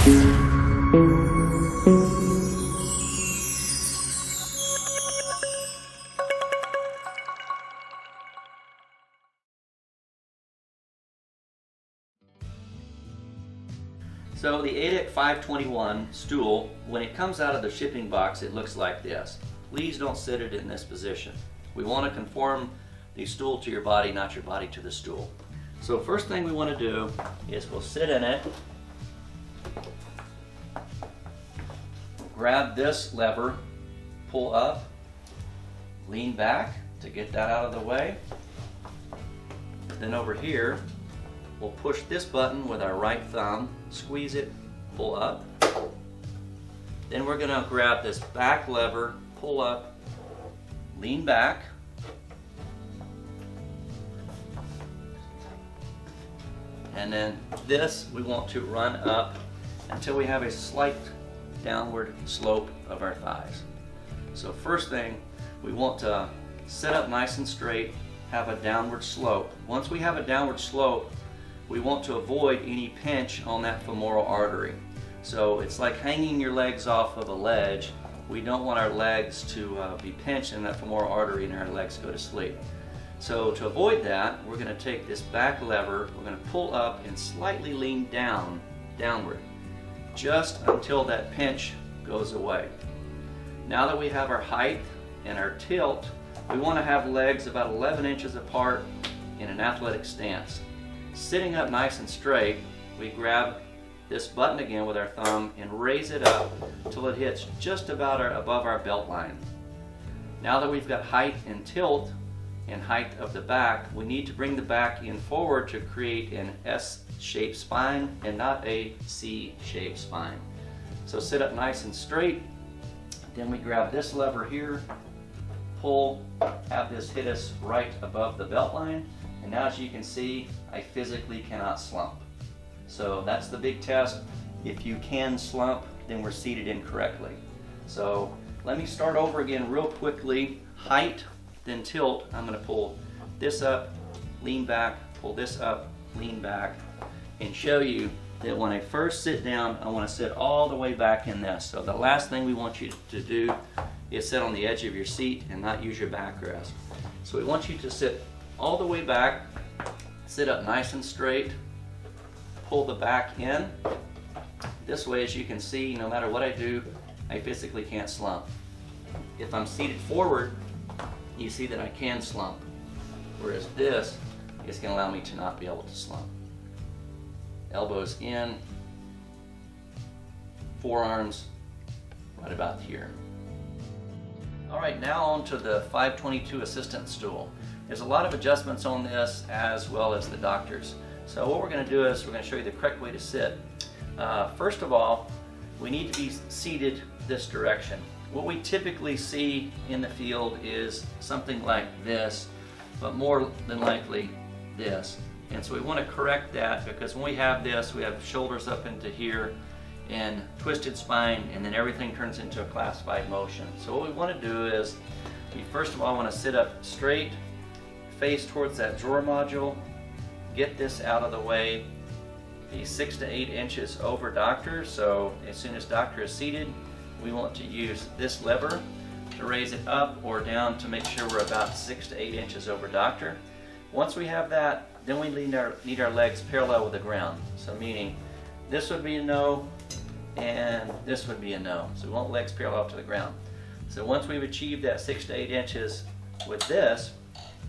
So the A-dec 521 stool, when it comes out of the shipping box, it looks like this. Please don't sit it in this position. We want to conform the stool to your body, not your body to the stool. So first thing we want to do is we'll sit in it, grab this lever, pull up, lean back to get that out of the way. Then over here, we'll push this button with our right thumb, squeeze it, pull up. Then we're going to grab this back lever, pull up, lean back. And then this we want to run up until we have a slight downward slope of our thighs. So first thing, we want to sit up nice and straight, have a downward slope. Once we have a downward slope, we want to avoid any pinch on that femoral artery. So it's like hanging your legs off of a ledge. We don't want our legs to be pinched in that femoral artery and our legs go to sleep. So to avoid that, we're going to take this back lever, we're going to pull up and slightly lean downward, just until that pinch goes away. Now that we have our height and our tilt, we want to have legs about 11 inches apart in an athletic stance. Sitting up nice and straight, we grab this button again with our thumb and raise it up till it hits just about above our belt line. Now that we've got height and tilt and height of the back, we need to bring the back in forward to create an S-shaped spine and not a C-shaped spine. So sit up nice and straight, then we grab this lever here, pull, have this hit us right above the belt line, and now as you can see, I physically cannot slump. So that's the big test. If you can slump, then we're seated incorrectly. So let me start over again real quickly. Height, then tilt. I'm going to pull this up, lean back, pull this up, lean back, and show you that when I first sit down, I want to sit all the way back in this. So the last thing we want you to do is sit on the edge of your seat and not use your backrest. So we want you to sit all the way back, sit up nice and straight, pull the back in. This way, as you can see, no matter what I do, I physically can't slump. If I'm seated forward, you see that I can slump, whereas this is going to allow me to not be able to slump. Elbows in, forearms right about here. All right, now on to the 522 assistant stool. There's a lot of adjustments on this as well as the doctor's. So what we're going to do is we're going to show you the correct way to sit. First of all, we need to be seated this direction. What we typically see in the field is something like this, but more than likely this. And so we want to correct that, because when we have this, we have shoulders up into here and twisted spine, and then everything turns into a classified motion. So what we want to do is we first of all want to sit up straight, face towards that drawer module, get this out of the way, be 6 to 8 inches over doctor. So as soon as doctor is seated, we want to use this lever to raise it up or down to make sure we're about 6 to 8 inches over doctor. Once we have that, then we need our legs parallel with the ground. So meaning this would be a no and this would be a no. So we want legs parallel to the ground. So once we've achieved that 6 to 8 inches with this,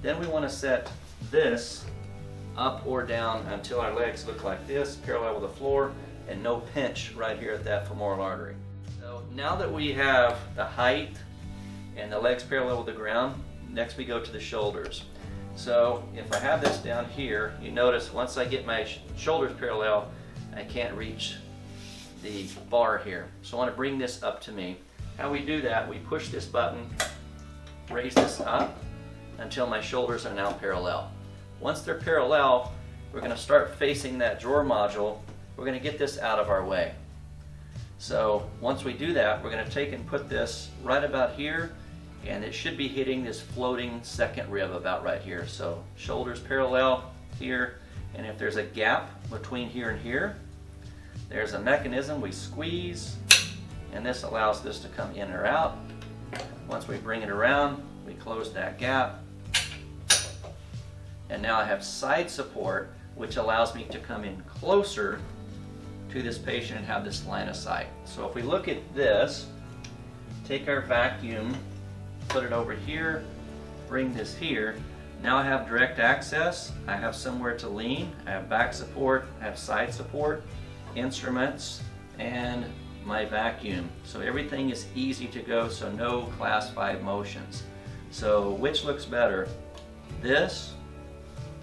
then we want to set this up or down until our legs look like this, parallel with the floor, and no pinch right here at that femoral artery. So now that we have the height and the legs parallel with the ground, next we go to the shoulders. So if I have this down here, you notice once I get my shoulders parallel, I can't reach the bar here. So I want to bring this up to me. How we do that, we push this button, raise this up until my shoulders are now parallel. Once they're parallel, we're going to start facing that drawer module. We're going to get this out of our way. So once we do that, we're going to take and put this right about here, and it should be hitting this floating second rib about right here. So shoulders parallel here, and if there's a gap between here and here, There's a mechanism, we squeeze, and this allows this to come in or out. Once we bring it around, we close that gap. And now I have side support, which allows me to come in closer to this patient and have this line of sight. So if we look at this, take our vacuum, put it over here, bring this here. Now I have direct access, I have somewhere to lean, I have back support, I have side support, instruments, and my vacuum. So everything is easy to go, so no class 5 motions. So which looks better? This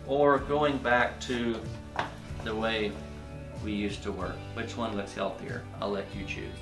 or going back to the way we used to work? Which one looks healthier? I'll let you choose.